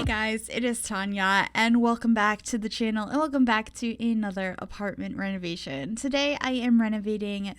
Hey guys, it is Tanya and welcome back to the channel and welcome back to another apartment renovation. Today I am renovating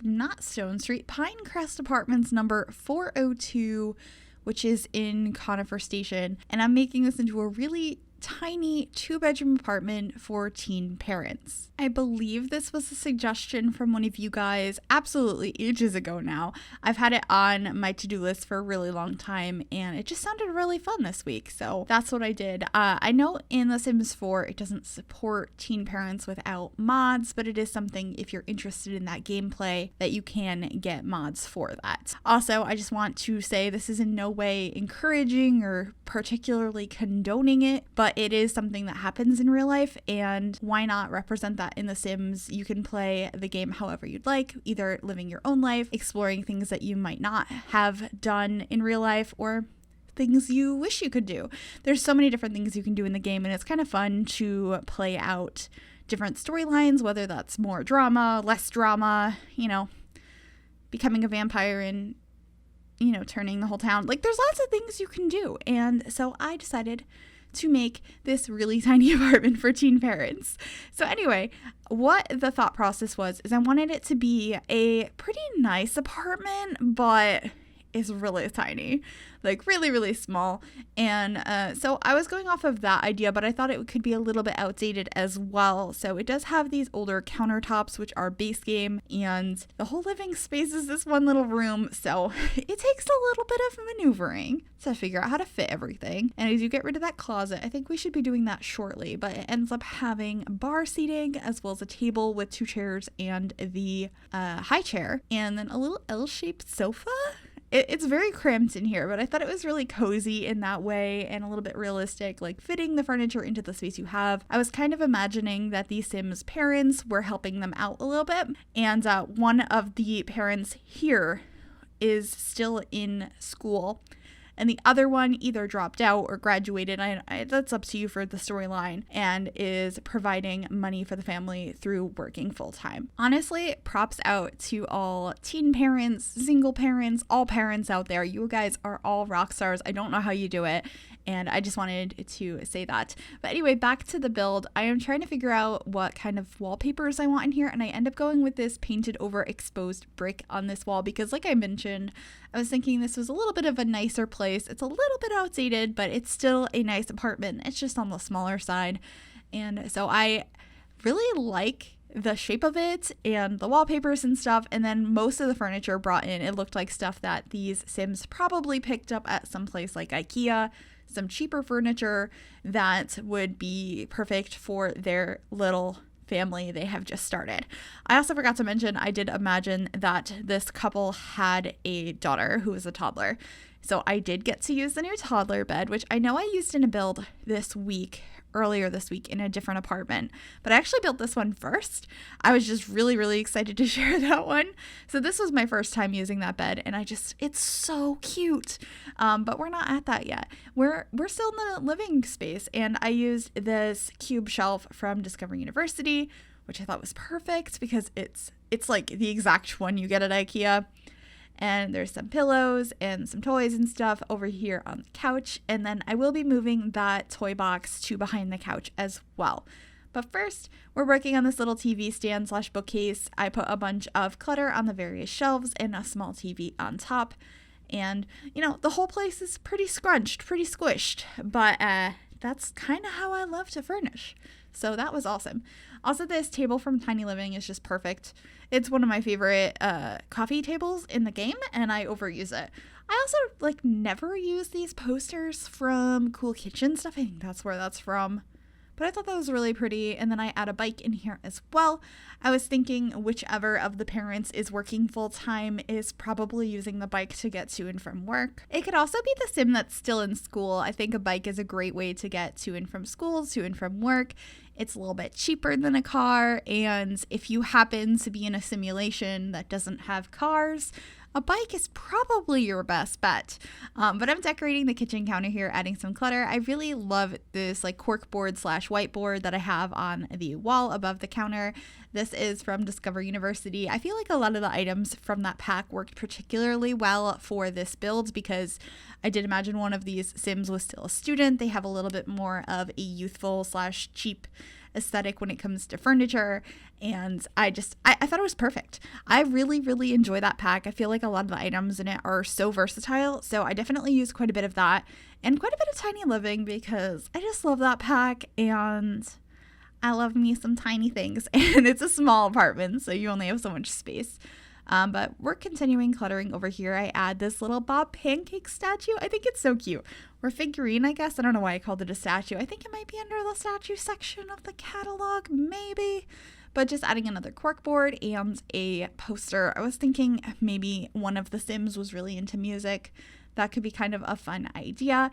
not Stone Street, Pinecrest Apartments number 402, which is in Conifer Station, and I'm making this into a really tiny 2-bedroom apartment for teen parents. I believe this was a suggestion from one of you guys absolutely ages ago now. I've had it on my to-do list for a really long time and it just sounded really fun this week, so that's what I did. I know in The Sims 4 it doesn't support teen parents without mods, but it is something if you're interested in that gameplay that you can get mods for that. Also, I just want to say this is in no way encouraging or particularly condoning it, but it is something that happens in real life, and why not represent that in The Sims? You can play the game however you'd like, either living your own life, exploring things that you might not have done in real life, or things you wish you could do. There's so many different things you can do in the game, and it's kind of fun to play out different storylines, whether that's more drama, less drama, becoming a vampire and turning the whole town. Like, there's lots of things you can do. And so I decided to make this really tiny apartment for teen parents. So anyway, what the thought process was is I wanted it to be a pretty nice apartment, but is really tiny, like really, really small. And so I was going off of that idea, but I thought it could be a little bit outdated as well. So it does have these older countertops, which are base game, and the whole living space is this one little room. So it takes a little bit of maneuvering to figure out how to fit everything. And as you get rid of that closet, I think we should be doing that shortly, but it ends up having bar seating as well as a table with 2 chairs and the high chair, and then a little L-shaped sofa. It's very cramped in here, but I thought it was really cozy in that way and a little bit realistic, like fitting the furniture into the space you have. I was kind of imagining that the Sims parents were helping them out a little bit, and one of the parents here is still in school, and the other one either dropped out or graduated. That's up to you for the storyline, and is providing money for the family through working full time. Honestly, props out to all teen parents, single parents, all parents out there. You guys are all rock stars. I don't know how you do it, and I just wanted to say that. But anyway, back to the build. I am trying to figure out what kind of wallpapers I want in here, and I end up going with this painted over exposed brick on this wall because, like I mentioned, I was thinking this was a little bit of a nicer place. It's a little bit outdated, but it's still a nice apartment. It's just on the smaller side. And so I really like the shape of it and the wallpapers and stuff. And then most of the furniture brought in, it looked like stuff that these Sims probably picked up at some place like IKEA, some cheaper furniture that would be perfect for their little family they have just started. I also forgot to mention, I did imagine that this couple had a daughter who was a toddler. So I did get to use the new Toddler Bed, which I know I used in a build earlier this week in a different apartment, but I actually built this one first. I was just really, really excited to share that one. So this was my first time using that bed, and it's so cute. But we're not at that yet. We're still in the living space, and I used this cube shelf from Discover University, which I thought was perfect because it's like the exact one you get at IKEA. And there's some pillows and some toys and stuff over here on the couch. And then I will be moving that toy box to behind the couch as well. But first, we're working on this little TV stand / bookcase. I put a bunch of clutter on the various shelves and a small TV on top. And, the whole place is pretty scrunched, pretty squished. But that's kind of how I love to furnish. So that was awesome. Also, this table from Tiny Living is just perfect. It's one of my favorite coffee tables in the game, and I overuse it. I also never use these posters from Cool Kitchen stuff. I think that's where that's from. But I thought that was really pretty. And then I add a bike in here as well. I was thinking whichever of the parents is working full time is probably using the bike to get to and from work. It could also be the Sim that's still in school. I think a bike is a great way to get to and from school, to and from work. It's a little bit cheaper than a car. And if you happen to be in a simulation that doesn't have cars, a bike is probably your best bet. But I'm decorating the kitchen counter here, adding some clutter. I really love this like corkboard / whiteboard that I have on the wall above the counter. This is from Discover University. I feel like a lot of the items from that pack worked particularly well for this build because I did imagine one of these Sims was still a student. They have a little bit more of a youthful / cheap aesthetic when it comes to furniture, and I thought it was perfect. I really enjoy that pack. I feel like a lot of the items in it are so versatile, so I definitely use quite a bit of that and quite a bit of tiny living because I just love that pack and I love me some tiny things. And it's a small apartment, so you only have so much space. But we're continuing cluttering over here. I add this little Bob Pancake statue. I think it's so cute. Or figurine, I guess. I don't know why I called it a statue. I think it might be under the statue section of the catalog, maybe. But just adding another corkboard and a poster. I was thinking maybe one of the Sims was really into music. That could be kind of a fun idea.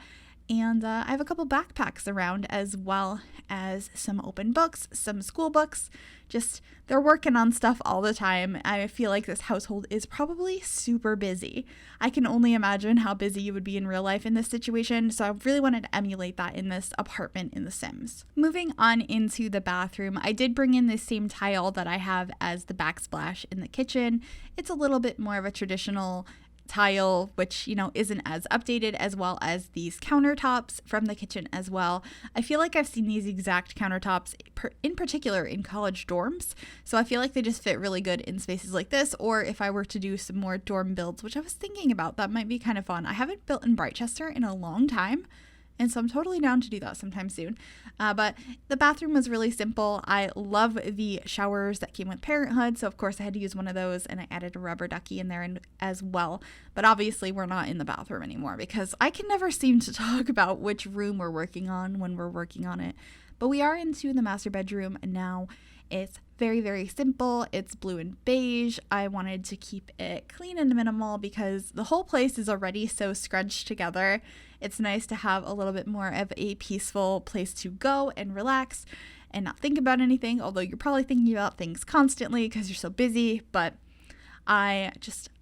And I have a couple backpacks around as well as some open books, some school books. Just they're working on stuff all the time. I feel like this household is probably super busy. I can only imagine how busy you would be in real life in this situation. So I really wanted to emulate that in this apartment in The Sims. Moving on into the bathroom, I did bring in the same tile that I have as the backsplash in the kitchen. It's a little bit more of a traditional tile, which, isn't as updated, as well as these countertops from the kitchen as well. I feel like I've seen these exact countertops in particular in college dorms, so I feel like they just fit really good in spaces like this, or if I were to do some more dorm builds, which I was thinking about, that might be kind of fun. I haven't built in Brightchester in a long time, and so I'm totally down to do that sometime soon. But the bathroom was really simple. I love the showers that came with Parenthood, so of course I had to use one of those, and I added a rubber ducky in there as well. But obviously we're not in the bathroom anymore because I can never seem to talk about which room we're working on when we're working on it. But we are into the master bedroom now. It's very simple. It's blue and beige. I wanted to keep it clean and minimal because the whole place is already so scrunched together. It's nice to have a little bit more of a peaceful place to go and relax and not think about anything, although you're probably thinking about things constantly because you're so busy, but I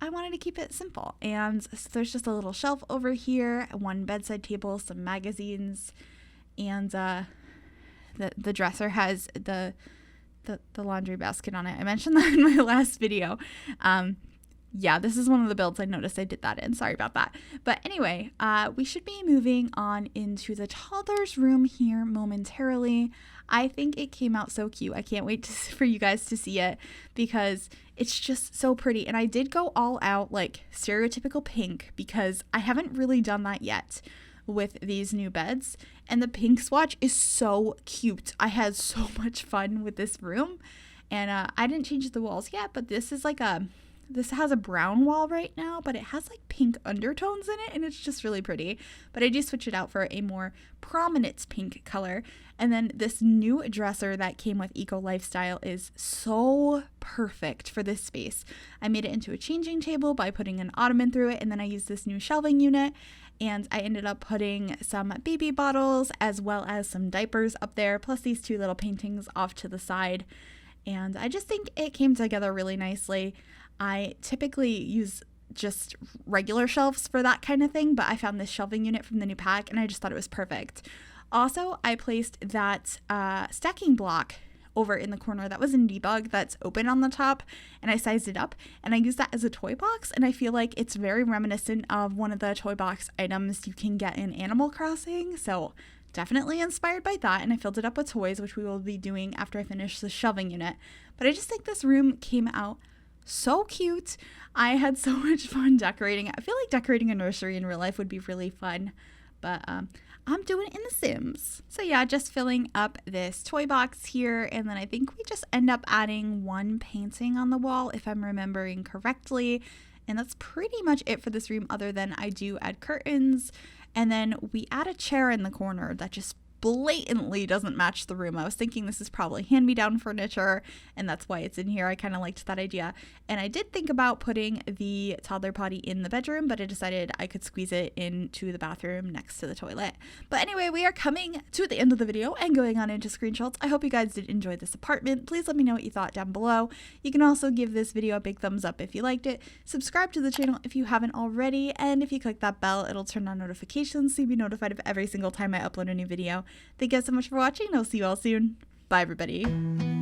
wanted to keep it simple. And so there's just a little shelf over here, one bedside table, some magazines, and the dresser has the laundry basket on it. I mentioned that in my last video. Yeah, this is one of the builds I noticed I did that in. Sorry about that. But anyway, we should be moving on into the toddler's room here momentarily. I think it came out so cute. I can't wait for you guys to see it because it's just so pretty. And I did go all out like stereotypical pink because I haven't really done that yet with these new beds, and the pink swatch is so cute. I had so much fun with this room, and I didn't change the walls yet, but this has a brown wall right now, but it has like pink undertones in it, and it's just really pretty. But I do switch it out for a more prominent pink color. And then this new dresser that came with Eco Lifestyle is so perfect for this space. I made it into a changing table by putting an ottoman through it, and then I used this new shelving unit, and I ended up putting some baby bottles as well as some diapers up there, plus these two little paintings off to the side. And I just think it came together really nicely. I typically use just regular shelves for that kind of thing, but I found this shelving unit from the new pack and I just thought it was perfect. Also, I placed that stacking block over in the corner that was in debug that's open on the top, and I sized it up and I used that as a toy box, and I feel like it's very reminiscent of one of the toy box items you can get in Animal Crossing, so definitely inspired by that, and I filled it up with toys, which we will be doing after I finish the shelving unit. But I just think this room came out so cute. I had so much fun decorating it. I feel like decorating a nursery in real life would be really fun, but I'm doing it in The Sims. So yeah, just filling up this toy box here, and then I think we just end up adding one painting on the wall if I'm remembering correctly, and that's pretty much it for this room, other than I do add curtains, and then we add a chair in the corner that just blatantly doesn't match the room. I was thinking this is probably hand-me-down furniture, and that's why it's in here. I kind of liked that idea. And I did think about putting the toddler potty in the bedroom, but I decided I could squeeze it into the bathroom next to the toilet. But anyway, we are coming to the end of the video and going on into screenshots. I hope you guys did enjoy this apartment. Please let me know what you thought down below. You can also give this video a big thumbs up if you liked it. Subscribe to the channel if you haven't already, and if you click that bell, it'll turn on notifications so you'll be notified of every single time I upload a new video. Thank you guys so much for watching, and I'll see you all soon. Bye, everybody.